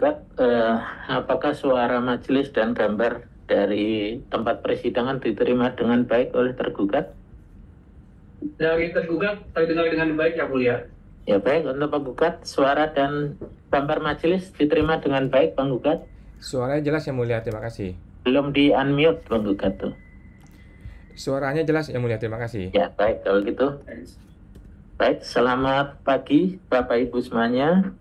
tergugat, apakah suara majelis dan gambar dari tempat persidangan diterima dengan baik oleh tergugat? Dari tergugat terdengar dengan baik, Yang Mulia. Ya baik, untuk penggugat, suara dan gambar majelis diterima dengan baik, penggugat. Suaranya jelas Yang Mulia, terima kasih. Belum di-unmute, penggugat tuh. Suaranya jelas Yang Mulia, terima kasih. Ya baik, kalau gitu. Baik, selamat pagi Bapak Ibu semuanya.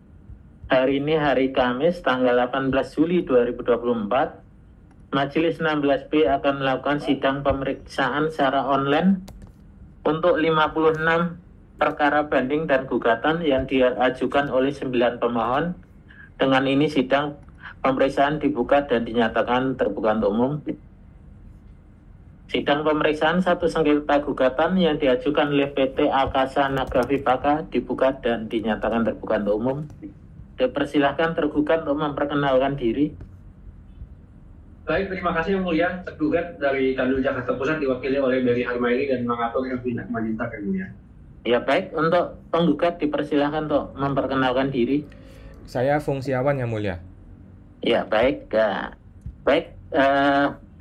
Hari ini hari Kamis tanggal 18 Juli 2024. Majelis 16B akan melakukan sidang pemeriksaan secara online untuk 56 perkara banding dan gugatan yang diajukan oleh 9 pemohon. Dengan ini sidang pemeriksaan dibuka dan dinyatakan terbuka untuk umum. Sidang pemeriksaan satu sengketa gugatan yang diajukan oleh PT Akasa Naga Vipaka dibuka dan dinyatakan terbuka untuk umum. Dipersilahkan tergugat untuk memperkenalkan diri. Baik, terima kasih Yang Mulia. Tergugat dari Kanwil Jakarta Pusat diwakili oleh Berry Harmaili dan Mangatur yang Pindah Manjuntak, Yang Mulia. Ya baik, untuk penggugat dipersilahkan untuk memperkenalkan diri. Saya Fungsiawan Yang Mulia. Ya baik, baik.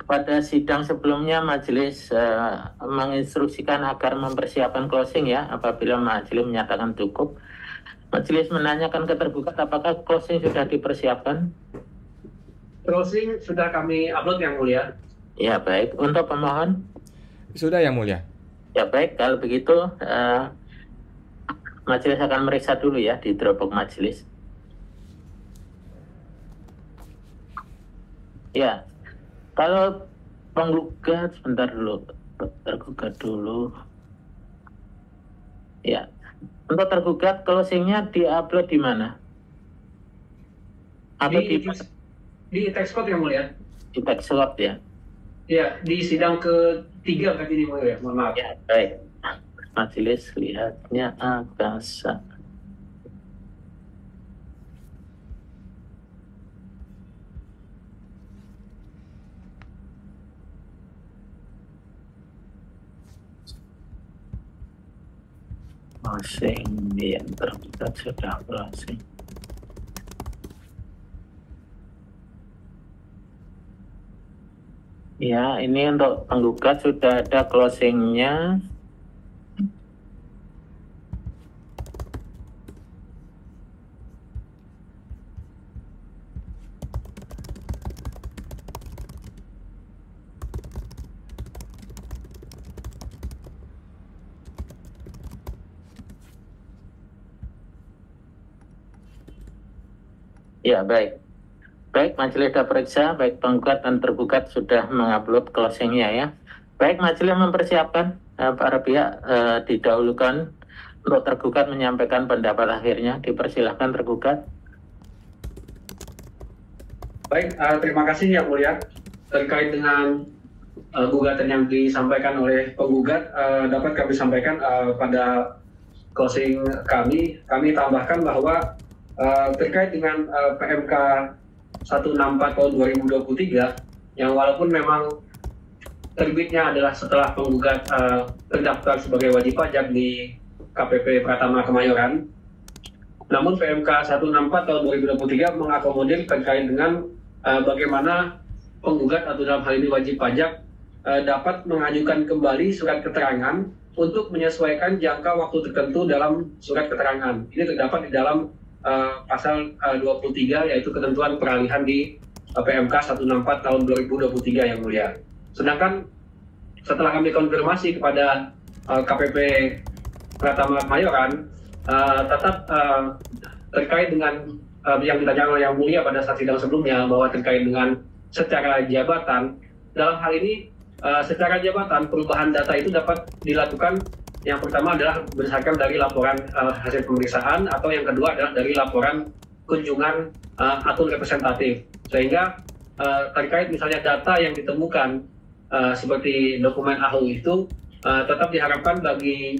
Pada sidang sebelumnya majelis menginstruksikan agar mempersiapkan closing ya apabila majelis menyatakan cukup. Majelis menanyakan ke tergugat apakah closing sudah dipersiapkan? Closing sudah kami upload, Yang Mulia. Ya baik, untuk pemohon? Sudah Yang Mulia. Ya baik, kalau begitu majelis akan meriksa dulu ya di Dropbox majelis. Ya, kalau penggugat, sebentar dulu, tergugat dulu. Ya, untuk tergugat closingnya diupload di mana? Atau di Textcode, Yang Mulia. Di Textcode ya? Ya, di sidang ketiga berarti ini, Mulia. Mohon maaf. Ya, baik. Majelis lihatnya Akasa. Closing, yang tergugat sudah closing. Ya, ini untuk penggugat sudah ada closingnya. Ya, baik. Baik, majelis sudah periksa, baik penggugat dan tergugat sudah mengupload closingnya ya. Baik, majelis mempersiapkan para pihak didahulukan untuk tergugat menyampaikan pendapat akhirnya. Dipersilahkan tergugat. Baik, terima kasih Yang Mulia. Terkait dengan gugatan yang disampaikan oleh penggugat, dapat kami sampaikan pada closing kami tambahkan bahwa terkait dengan PMK 164 tahun 2023 yang walaupun memang terbitnya adalah setelah penggugat terdaftar sebagai wajib pajak di KPP Pratama Kemayoran, namun PMK 164 tahun 2023 mengakomodir terkait dengan bagaimana penggugat atau dalam hal ini wajib pajak dapat mengajukan kembali surat keterangan untuk menyesuaikan jangka waktu tertentu dalam surat keterangan. Ini terdapat di dalam pasal 23 yaitu ketentuan peralihan di PMK 164 tahun 2023 Yang Mulia. Sedangkan setelah kami konfirmasi kepada KPP Pratama Kemayoran, tetap terkait dengan yang ditanyakan oleh Yang Mulia pada saat sidang sebelumnya bahwa terkait dengan secara jabatan, dalam hal ini secara jabatan perubahan data itu dapat dilakukan. Yang pertama adalah berdasarkan dari laporan hasil pemeriksaan, atau yang kedua adalah dari laporan kunjungan akun representatif. Sehingga terkait misalnya data yang ditemukan seperti dokumen AHU itu tetap diharapkan bagi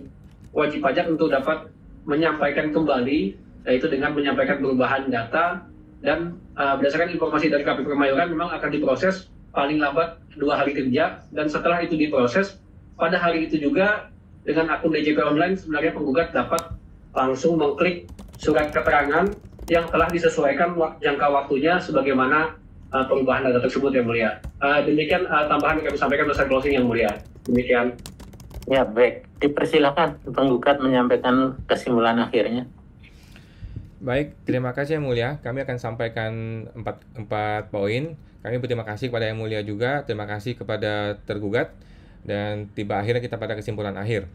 wajib pajak untuk dapat menyampaikan kembali, yaitu dengan menyampaikan perubahan data, dan berdasarkan informasi dari KPP Kemayoran memang akan diproses paling lambat 2 hari kerja, dan setelah itu diproses pada hari itu juga dengan akun DJP online sebenarnya penggugat dapat langsung mengklik surat keterangan yang telah disesuaikan jangka waktunya sebagaimana pengubahan data tersebut yang mulia. Demikian tambahan yang kami sampaikan selesai closing yang mulia. Demikian. Ya, baik. Dipersilakan penggugat menyampaikan kesimpulan akhirnya. Baik, terima kasih Yang Mulia. Kami akan sampaikan empat poin. Kami berterima kasih kepada Yang Mulia juga. Terima kasih kepada tergugat. Dan tiba akhirnya kita pada kesimpulan akhir.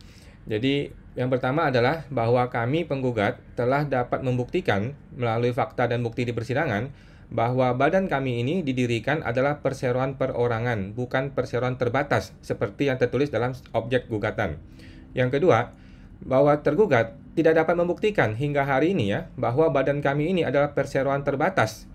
Jadi yang pertama adalah bahwa kami penggugat telah dapat membuktikan melalui fakta dan bukti di persidangan bahwa badan kami ini didirikan adalah perseroan perorangan, bukan perseroan terbatas seperti yang tertulis dalam objek gugatan. Yang kedua, bahwa tergugat tidak dapat membuktikan hingga hari ini ya bahwa badan kami ini adalah perseroan terbatas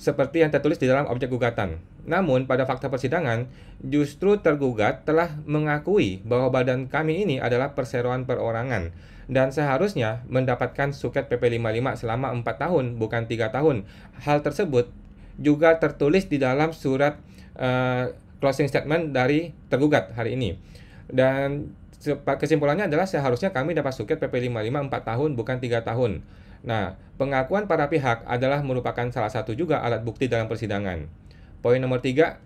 seperti yang tertulis di dalam objek gugatan. Namun pada fakta persidangan justru tergugat telah mengakui bahwa badan kami ini adalah perseroan perorangan dan seharusnya mendapatkan suket PP 55 selama 4 tahun bukan 3 tahun. Hal tersebut juga tertulis di dalam surat closing statement dari tergugat hari ini. Dan kesimpulannya adalah seharusnya kami dapat suket PP 55 4 tahun bukan 3 tahun. Nah, pengakuan para pihak adalah merupakan salah satu juga alat bukti dalam persidangan. Poin nomor 3,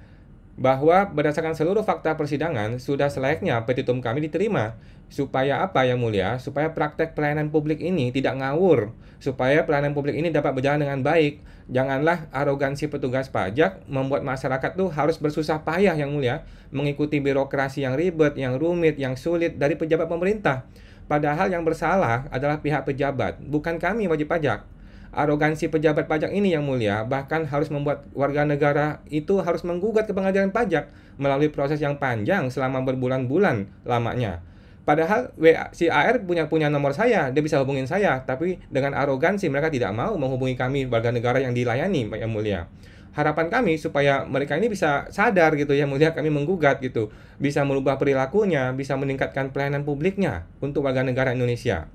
bahwa berdasarkan seluruh fakta persidangan, sudah selayaknya petitum kami diterima. Supaya apa Yang Mulia? Supaya praktek pelayanan publik ini tidak ngawur. Supaya pelayanan publik ini dapat berjalan dengan baik. Janganlah arogansi petugas pajak membuat masyarakat tuh harus bersusah payah Yang Mulia, mengikuti birokrasi yang ribet, yang rumit, yang sulit dari pejabat pemerintah. Padahal yang bersalah adalah pihak pejabat, bukan kami wajib pajak. Arogansi pejabat pajak ini Yang Mulia bahkan harus membuat warga negara itu harus menggugat ke pengadilan pajak melalui proses yang panjang selama berbulan-bulan lamanya. Padahal si AR punya nomor saya, dia bisa hubungin saya, tapi dengan arogansi mereka tidak mau menghubungi kami warga negara yang dilayani Yang Mulia. Harapan kami supaya mereka ini bisa sadar gitu Yang Mulia, kami menggugat gitu, bisa merubah perilakunya, bisa meningkatkan pelayanan publiknya untuk warga negara Indonesia.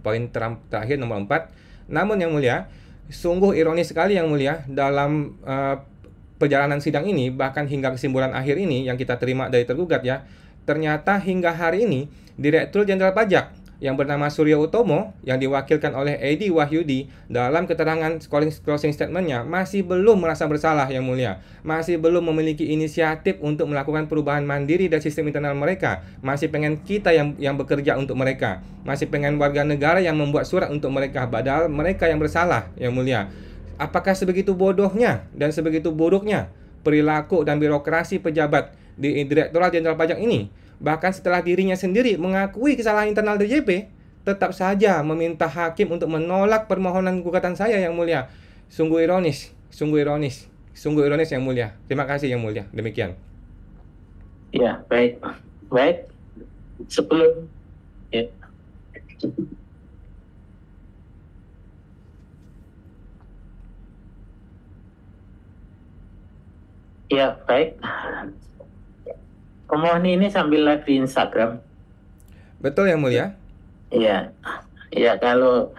Poin terakhir nomor 4, namun Yang Mulia, sungguh ironis sekali Yang Mulia dalam perjalanan sidang ini, bahkan hingga kesimpulan akhir ini yang kita terima dari tergugat ya, ternyata hingga hari ini Direktur Jenderal Pajak yang bernama Suryo Utomo yang diwakilkan oleh Edi Wahyudi dalam keterangan closing statement-nya masih belum merasa bersalah Yang Mulia, masih belum memiliki inisiatif untuk melakukan perubahan mandiri dari sistem internal mereka, masih pengen kita yang bekerja untuk mereka, masih pengen warga negara yang membuat surat untuk mereka, padahal mereka yang bersalah Yang Mulia. Apakah sebegitu bodohnya dan sebegitu buruknya perilaku dan birokrasi pejabat di Direktorat Jenderal Pajak ini? Bahkan setelah dirinya sendiri mengakui kesalahan internal DJP, tetap saja meminta hakim untuk menolak permohonan gugatan saya Yang Mulia. Sungguh ironis, sungguh ironis, sungguh ironis Yang Mulia. Terima kasih Yang Mulia. Demikian. Ya, baik. Baik. Sebelum ya. Ya, baik. Pemohon ini sambil live di Instagram. Betul Yang Mulia? Iya. Ya, kalau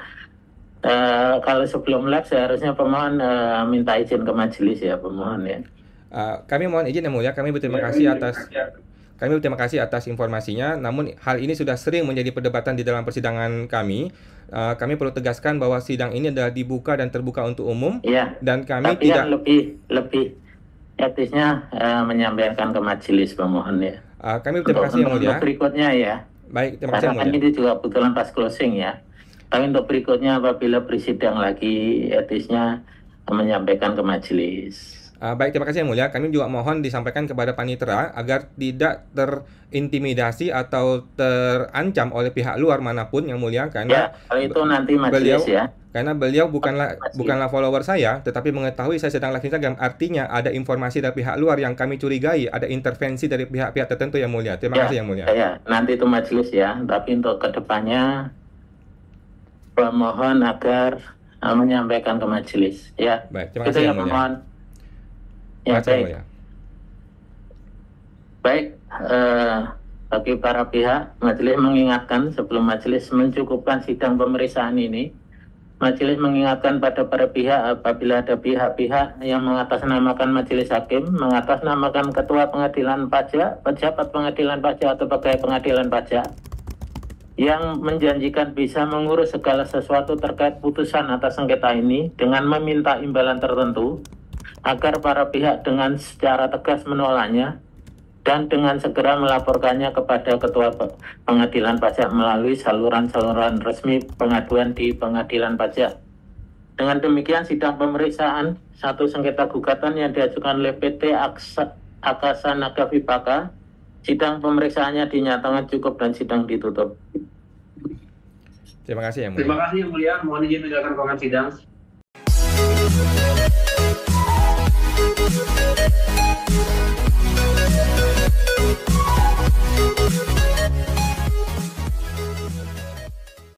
sebelum live seharusnya pemohon minta izin ke majelis ya, pemohon ya. Kami mohon izin Yang Mulia, kami berterima kasih atas informasinya. Namun hal ini sudah sering menjadi perdebatan di dalam persidangan kami. Kami perlu tegaskan bahwa sidang ini adalah dibuka dan terbuka untuk umum. Iya. Dan kami tapi tidak lebih etisnya menyampaikan ke majelis pemohon ya. Kami berterima kasih Yang Mulia. Untuk berikutnya ya. Baik, terima kasih Yang Mulia. Ini juga kebetulan pas closing ya. Tapi untuk berikutnya apabila bersidang lagi etisnya menyampaikan ke majelis. Baik, terima kasih Yang Mulia. Kami juga mohon disampaikan kepada panitera agar tidak terintimidasi atau terancam oleh pihak luar manapun Yang Mulia, karena kalau itu nanti majelis ya. Karena beliau bukanlah follower saya, tetapi mengetahui saya sedang live Instagram, artinya ada informasi dari pihak luar yang kami curigai, ada intervensi dari pihak-pihak tertentu Yang Mulia. Terima kasih Yang Mulia. Ya, nanti itu majelis ya. Tapi untuk kedepannya pemohon agar menyampaikan ke majelis ya. Baik, terima kasih Yang Mulia. Pemohon. Ya, baik. Baik, bagi para pihak, majelis mengingatkan sebelum majelis mencukupkan sidang pemeriksaan ini, majelis mengingatkan pada para pihak apabila ada pihak-pihak yang mengatasnamakan majelis hakim, mengatasnamakan ketua pengadilan pajak, pejabat pengadilan pajak atau pegawai pengadilan pajak, yang menjanjikan bisa mengurus segala sesuatu terkait putusan atas sengketa ini dengan meminta imbalan tertentu agar para pihak dengan secara tegas menolaknya dan dengan segera melaporkannya kepada Ketua Pengadilan Pajak melalui saluran-saluran resmi pengaduan di Pengadilan Pajak. Dengan demikian, sidang pemeriksaan satu sengketa gugatan yang diajukan oleh PT Akasa Naga Vipaka, sidang pemeriksaannya dinyatakan cukup dan sidang ditutup. Terima kasih yang mulia. Terima kasih yang mulia. Mohon izin menjalankan ruangan sidang.